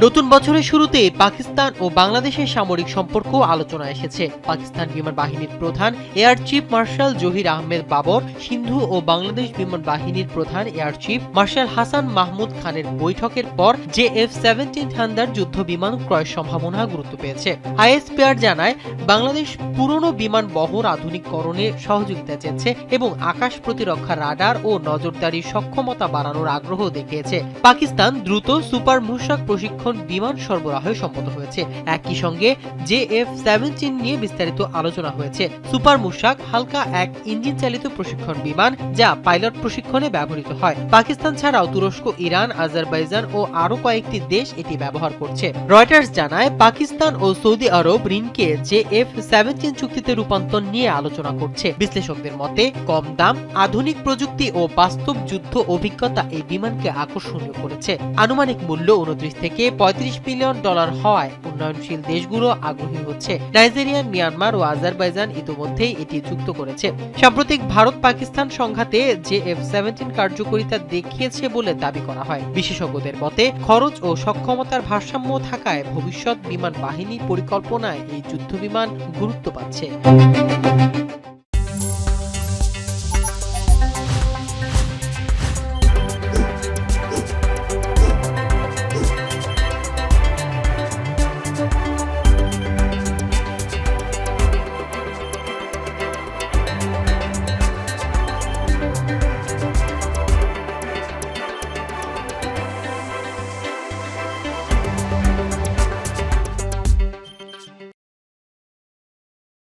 নতুন বছরের শুরুতে পাকিস্তান ও বাংলাদেশের সামরিক সম্পর্ক আলোচনায় এসেছে। পাকিস্তান বিমান বাহিনীর প্রধান air chief marshal Zaheer Ahmed Babar Sidhu ও বাংলাদেশ বিমান বাহিনীর প্রধান air chief marshal Hasan Mahmood খানের বৈঠকের পর JF-17 থান্ডার যুদ্ধ বিমান ক্রয়ের সম্ভাবনা গুরুত্ব পেয়েছে। ISPR জানায়, বাংলাদেশ পুরনো বিমান বহর আধুনিকীকরণে সহযোগিতা চেয়েছে এবং আকাশ প্রতিরক্ষা রাডার ও নজরদারির সক্ষমতা বাড়ানোর আগ্রহ দেখিয়েছে। পাকিস্তান দ্রুত সুপার মুশাক প্রশিক্ষণ বিমান সরবরাহে সম্মত হয়েছে। একই সঙ্গে JF-17 নিয়ে বিস্তারিত আলোচনা হয়েছে। সুপার মুশাক হালকা এক ইঞ্জিন চালিত প্রশিক্ষণ বিমান, যা পাইলট প্রশিক্ষণে ব্যবহৃত হয়। পাকিস্তান ছাড়াও তুরস্ক, ইরান, আজারবাইজান ও আরো কয়েকটি দেশ এটি ব্যবহার করছে। রয়টার্স জানায়, পাকিস্তান ও সৌদি আরব ঋণকে JF-17 চুক্তিতে রূপান্তর নিয়ে আলোচনা করছে। বিশ্লেষকদের মতে, কম দাম, আধুনিক প্রযুক্তি ও বাস্তব যুদ্ধ অভিজ্ঞতা এই বিমানকে আকর্ষণীয় করেছে। আনুমানিক মূল্য 29 থেকে $35 বিলিয়ন হওয়ায় উন্নয়নশীল দেশগুলো আগ্রহী হচ্ছে। নাইজেরিয়া, মিয়ানমার ও আজারবাইজান ইতিমধ্যেই এটি যুক্ত করেছে। সাম্প্রতিক ভারত পাকিস্তান সংঘাতে JF-17 কার্যকারিতা দেখিয়েছে বলে দাবি করা হয়। বিশেষজ্ঞদের মতে, খরচ ও সক্ষমতার ভারসাম্য থাকায় ভবিষ্যৎ বিমান বাহিনী পরিকল্পনায় এই যুদ্ধ বিমান গুরুত্ব পাচ্ছে।